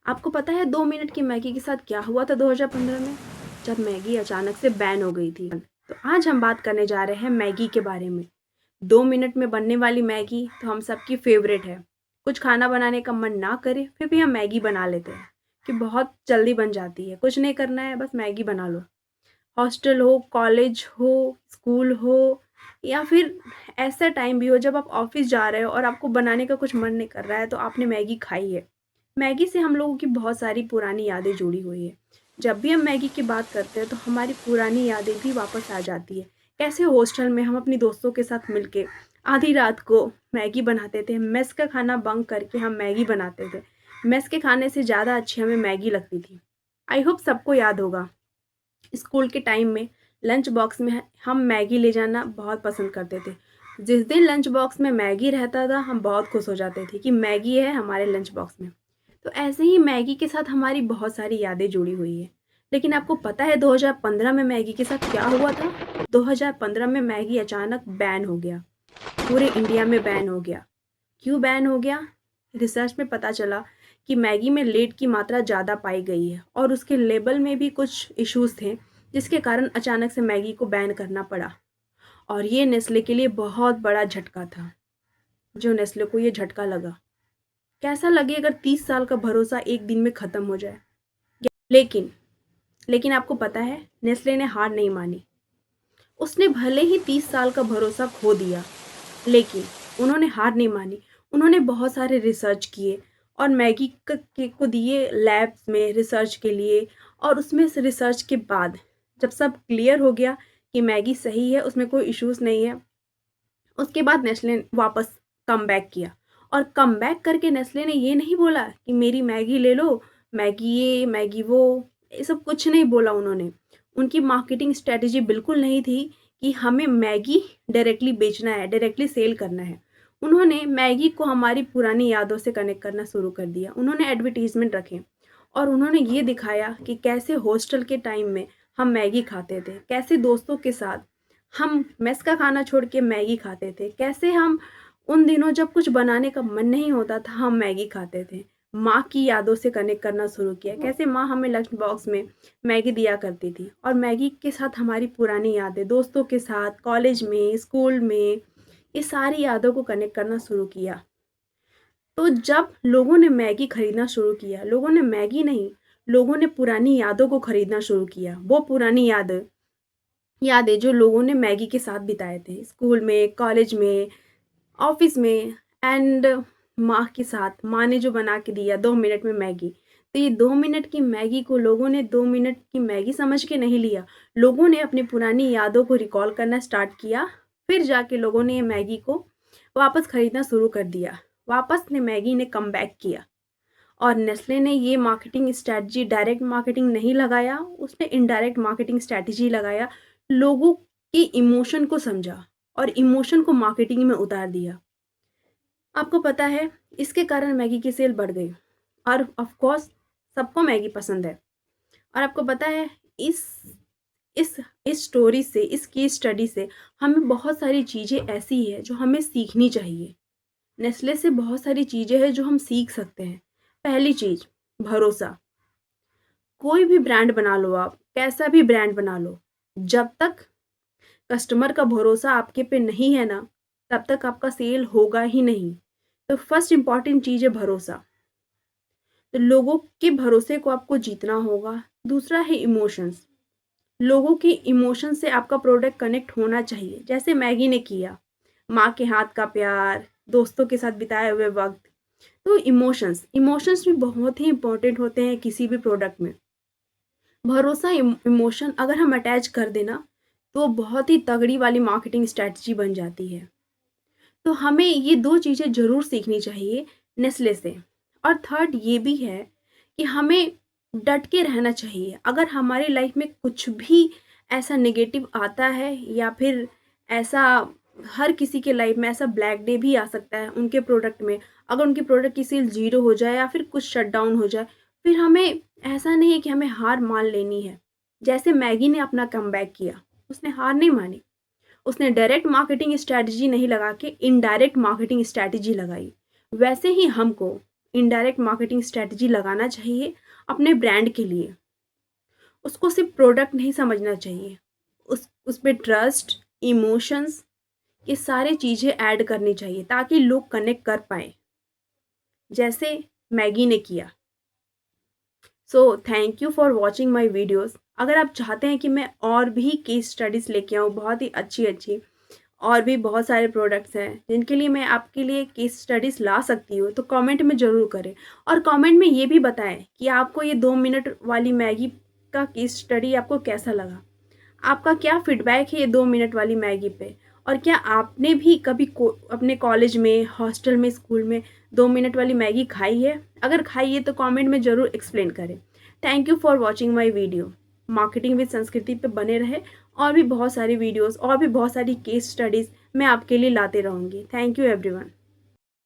आपको पता है 2 मिनट की मैगी के साथ क्या हुआ था 2015 में? जब मैगी अचानक से बैन हो गई थी। तो आज हम बात करने जा रहे हैं मैगी के बारे में। 2 मिनट में बनने वाली मैगी तो हम सबकी फेवरेट है। कुछ खाना बनाने का मन ना करे फिर भी हम मैगी बना लेते हैं कि बहुत जल्दी बन जाती है। कुछ नहीं करना है, बस मैगी बना लो। हॉस्टल हो, कॉलेज हो, स्कूल हो या फिर ऐसा टाइम भी हो जब आप ऑफिस जा रहे हो और आपको बनाने का कुछ मन नहीं कर रहा है तो आपने मैगी खाई है। मैगी से हम लोगों की बहुत सारी पुरानी यादें जुड़ी हुई है। जब भी हम मैगी की बात करते हैं तो हमारी पुरानी यादें भी वापस आ जाती है। कैसे हॉस्टल में हम अपनी दोस्तों के साथ मिलके आधी रात को मैगी बनाते थे। मेस का खाना बंक करके हम मैगी बनाते थे। मेस के खाने से ज़्यादा अच्छी हमें मैगी लगती थी। आई होप सबको याद होगा। स्कूल के टाइम में लंच बॉक्स में हम मैगी ले जाना बहुत पसंद करते थे। जिस दिन लंच बॉक्स में मैगी रहता था हम बहुत खुश हो जाते थे कि मैगी है हमारे लंच बॉक्स में। तो ऐसे ही मैगी के साथ हमारी बहुत सारी यादें जुड़ी हुई है। लेकिन आपको पता है 2015 में मैगी के साथ क्या हुआ था? 2015 में मैगी अचानक बैन हो गया। पूरे इंडिया में बैन हो गया। क्यों बैन हो गया? रिसर्च में पता चला कि मैगी में लेड की मात्रा ज़्यादा पाई गई है और उसके लेबल में भी कुछ इश्यूज थे, जिसके कारण अचानक से मैगी को बैन करना पड़ा। और ये नेस्ले के लिए बहुत बड़ा झटका था। जो नेस्ले को ये झटका लगा, कैसा लगे अगर 30 साल का भरोसा एक दिन में ख़त्म हो जाए। लेकिन लेकिन आपको पता है नेस्ले ने हार नहीं मानी। उसने भले ही 30 साल का भरोसा खो दिया, लेकिन उन्होंने हार नहीं मानी। उन्होंने बहुत सारे रिसर्च किए और मैगी को दिए लैब्स में रिसर्च के लिए। और उसमें से रिसर्च के बाद जब सब क्लियर हो गया कि मैगी सही है, उसमें कोई इश्यूज नहीं है, उसके बाद नेस्ले ने वापस कम बैक किया। और कम बैक करके नेस्ले ने ये नहीं बोला कि मेरी मैगी ले लो, मैगी ये मैगी वो, ये सब कुछ नहीं बोला उन्होंने। उनकी मार्केटिंग स्ट्रेटजी बिल्कुल नहीं थी कि हमें मैगी डायरेक्टली बेचना है, डायरेक्टली सेल करना है। उन्होंने मैगी को हमारी पुरानी यादों से कनेक्ट करना शुरू कर दिया। उन्होंने एडवर्टीजमेंट रखे और उन्होंने ये दिखाया कि कैसे हॉस्टल के टाइम में हम मैगी खाते थे, कैसे दोस्तों के साथ हम मेस का खाना छोड़ के मैगी खाते थे, कैसे हम उन दिनों जब कुछ बनाने का मन नहीं होता था हम मैगी खाते थे। माँ की यादों से कनेक्ट करना शुरू किया, कैसे माँ हमें लंच बॉक्स में मैगी दिया करती थी और मैगी के साथ हमारी पुरानी यादें दोस्तों के साथ, कॉलेज में, स्कूल में, ये सारी यादों को कनेक्ट करना शुरू किया। तो जब लोगों ने मैगी खरीदना शुरू किया, लोगों ने मैगी नहीं, लोगों ने पुरानी यादों को खरीदना शुरू किया। वो पुरानी यादें जो लोगों ने मैगी के साथ बिताए थे, स्कूल में, कॉलेज में, ऑफिस में एंड माँ के साथ। माँ ने जो बना के दिया 2 मिनट में मैगी। तो ये 2 मिनट की मैगी को लोगों ने 2 मिनट की मैगी समझ के नहीं लिया। लोगों ने अपनी पुरानी यादों को रिकॉल करना स्टार्ट किया। फिर जाके लोगों ने ये मैगी को वापस खरीदना शुरू कर दिया। वापस ने मैगी ने कमबैक किया। और नेस्ले ने ये मार्केटिंग स्ट्रैटेजी डायरेक्ट मार्केटिंग नहीं लगाया, उसने इनडायरेक्ट मार्केटिंग स्ट्रैटेजी लगाया। लोगों के इमोशन को समझा और इमोशन को मार्केटिंग में उतार दिया। आपको पता है इसके कारण मैगी की सेल बढ़ गई और ऑफ कोर्स सबको मैगी पसंद है। और आपको पता है इस इस इस स्टोरी से, इस केस स्टडी से हमें बहुत सारी चीज़ें ऐसी है जो हमें सीखनी चाहिए। नेस्ले से बहुत सारी चीज़ें हैं जो हम सीख सकते हैं। पहली चीज़, भरोसा। कोई भी ब्रांड बना लो, आप कैसा भी ब्रांड बना लो, जब तक कस्टमर का भरोसा आपके पे नहीं है ना, तब तक आपका सेल होगा ही नहीं। तो फर्स्ट इंपॉर्टेंट चीज़ है भरोसा। तो लोगों के भरोसे को आपको जीतना होगा। दूसरा है इमोशंस। लोगों के इमोशन से आपका प्रोडक्ट कनेक्ट होना चाहिए, जैसे मैगी ने किया। माँ के हाथ का प्यार, दोस्तों के साथ बिताए हुए वक्त। तो इमोशंस इमोशंस भी बहुत ही इंपॉर्टेंट होते हैं किसी भी प्रोडक्ट में। भरोसा इमोशन अगर हम अटैच कर देना तो बहुत ही तगड़ी वाली मार्केटिंग स्ट्रेटजी बन जाती है। तो हमें ये 2 चीज़ें ज़रूर सीखनी चाहिए नेस्ले से। और थर्ड ये भी है कि हमें डट के रहना चाहिए। अगर हमारी लाइफ में कुछ भी ऐसा नेगेटिव आता है या फिर ऐसा, हर किसी के लाइफ में ऐसा ब्लैक डे भी आ सकता है उनके प्रोडक्ट में। अगर उनके प्रोडक्ट की सेल 0 हो जाए या फिर कुछ शट डाउन हो जाए, फिर हमें ऐसा नहीं है कि हमें हार मान लेनी है। जैसे मैगी ने अपना कमबैक किया, उसने हार नहीं मानी। उसने डायरेक्ट मार्केटिंग स्ट्रैटेजी नहीं लगा के इनडायरेक्ट मार्केटिंग स्ट्रैटेजी लगाई। वैसे ही हमको इनडायरेक्ट मार्केटिंग स्ट्रैटेजी लगाना चाहिए अपने ब्रांड के लिए। उसको सिर्फ प्रोडक्ट नहीं समझना चाहिए, उस पे ट्रस्ट, इमोशंस, ये सारी चीज़ें ऐड करनी चाहिए ताकि लोग कनेक्ट कर पाएँ, जैसे मैगी ने किया। So thank you for watching my videos. अगर आप चाहते हैं कि मैं और भी केस स्टडीज़ लेके आऊँ बहुत ही अच्छी-अच्छी, और भी बहुत सारे प्रोडक्ट्स हैं जिनके लिए मैं आपके लिए केस स्टडीज़ ला सकती हूँ, तो कमेंट में ज़रूर करें। और कमेंट में ये भी बताएं कि आपको ये 2 मिनट वाली मैगी का केस स्टडी आपको कैसा लगा। आपका क्या फीडबैक है ये 2 मिनट वाली मैगी पे? और क्या आपने भी कभी अपने कॉलेज में, हॉस्टल में, स्कूल में 2 मिनट वाली मैगी खाई है? अगर खाई है तो कमेंट में ज़रूर एक्सप्लेन करें। Thank you for watching my video. Marketing with संस्कृति पे बने रहे, और भी बहुत सारी वीडियोज़ और भी बहुत सारी केस स्टडीज़ मैं आपके लिए लाते रहूँगी। Thank you everyone.